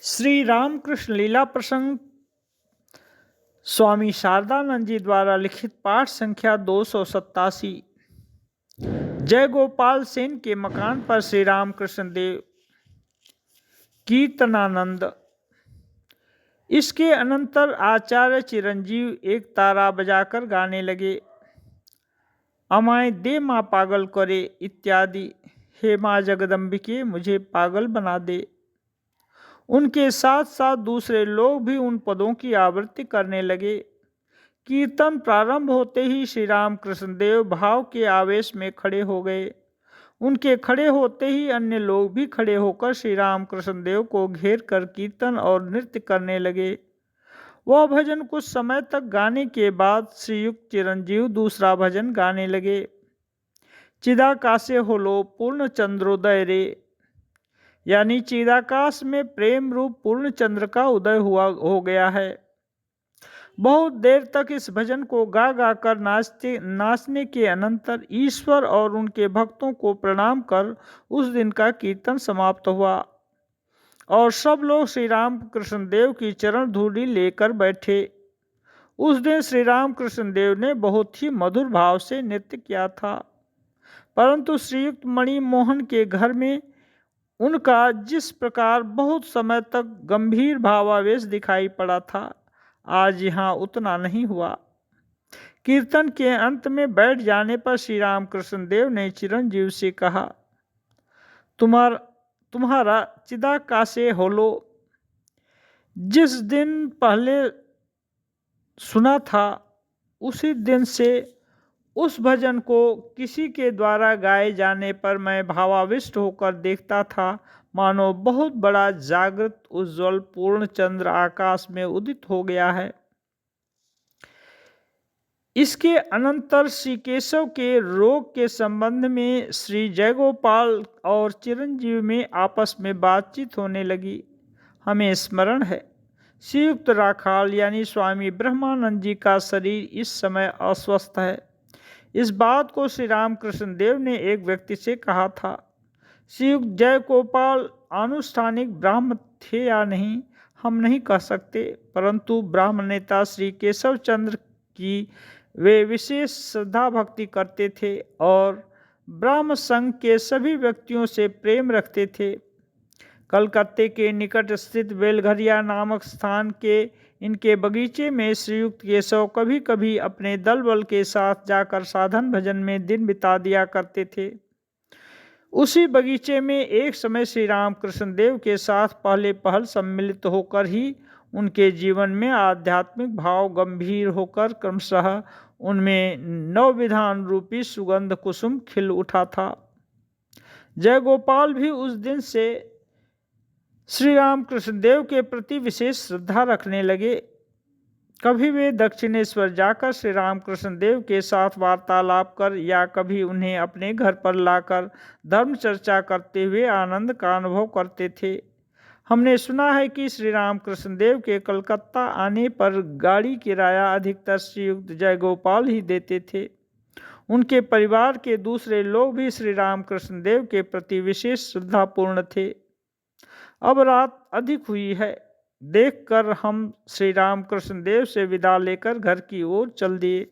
श्री रामकृष्ण लीला प्रसंग स्वामी शारदानंद जी द्वारा लिखित पाठ संख्या 287। जय गोपाल सेन के मकान पर श्री रामकृष्ण देव कीर्तनानंद। इसके अनंतर आचार्य चिरंजीव एक तारा बजाकर गाने लगे, अमाय दे माँ पागल करे इत्यादि। हे माँ जगदम्बिके, मुझे पागल बना दे। उनके साथ साथ दूसरे लोग भी उन पदों की आवृत्ति करने लगे। कीर्तन प्रारंभ होते ही श्री रामकृष्ण देव भाव के आवेश में खड़े हो गए। उनके खड़े होते ही अन्य लोग भी खड़े होकर श्री रामकृष्ण देव को घेर कर कीर्तन और नृत्य करने लगे। वह भजन कुछ समय तक गाने के बाद श्रीयुक्त चिरंजीव दूसरा भजन गाने लगे। चिदाकाशे होलो पूर्ण चंद्रोदय रे, यानी चिदाकाश में प्रेम रूप पूर्ण चंद्र का उदय हो गया है। बहुत देर तक इस भजन को गा गा कर नाचने के अनंतर ईश्वर और उनके भक्तों को प्रणाम कर उस दिन का कीर्तन समाप्त हुआ और सब लोग श्री राम कृष्ण देव की चरण धूलि लेकर बैठे। उस दिन श्री राम कृष्ण देव ने बहुत ही मधुर भाव से नृत्य किया था, परंतु श्रीयुक्त मणि मोहन के घर में उनका जिस प्रकार बहुत समय तक गंभीर भावावेश दिखाई पड़ा था, आज यहाँ उतना नहीं हुआ। कीर्तन के अंत में बैठ जाने पर श्री रामकृष्ण देव ने चिरंजीव से कहा, तुम्हारा चिदाकाशे होलो जिस दिन पहले सुना था, उसी दिन से उस भजन को किसी के द्वारा गाए जाने पर मैं भावाविष्ट होकर देखता था, मानो बहुत बड़ा जागृत उज्ज्वल पूर्ण चंद्र आकाश में उदित हो गया है। इसके अनंतर श्री केशव के रोग के संबंध में श्री जयगोपाल और चिरंजीव में आपस में बातचीत होने लगी। हमें स्मरण है, श्रीयुक्त राखाल यानी स्वामी ब्रह्मानंद जी का शरीर इस समय अस्वस्थ है। इस बात को श्री रामकृष्ण देव ने एक व्यक्ति से कहा था। श्रीयुक्त जय गोपाल आनुष्ठानिक ब्राह्म थे या नहीं हम नहीं कह सकते, परंतु ब्राह्म नेता श्री केशव चंद्र की वे विशेष श्रद्धा भक्ति करते थे और ब्राह्म संघ के सभी व्यक्तियों से प्रेम रखते थे। कलकत्ते के निकट स्थित बेलघरिया नामक स्थान के इनके बगीचे में श्रीयुक्त केशव कभी कभी अपने दल बल के साथ जाकर साधन भजन में दिन बिता दिया करते थे। उसी बगीचे में एक समय श्री रामकृष्ण देव के साथ पहले पहल सम्मिलित होकर ही उनके जीवन में आध्यात्मिक भाव गंभीर होकर क्रमशः उनमें नवविधान रूपी सुगंध कुसुम खिल उठा था। जय गोपाल भी उस दिन से श्री रामकृष्ण देव के प्रति विशेष श्रद्धा रखने लगे। कभी वे दक्षिणेश्वर जाकर श्री रामकृष्ण देव के साथ वार्तालाप कर या कभी उन्हें अपने घर पर लाकर धर्म चर्चा करते हुए आनंद का अनुभव करते थे। हमने सुना है कि श्री रामकृष्ण देव के कलकत्ता आने पर गाड़ी किराया अधिकतर श्रीयुक्त जय गोपाल ही देते थे। उनके परिवार के दूसरे लोग भी श्री रामकृष्ण देव के प्रति विशेष श्रद्धापूर्ण थे। अब रात अधिक हुई है, देखकर हम श्री रामकृष्ण देव से विदा लेकर घर की ओर चल दिए।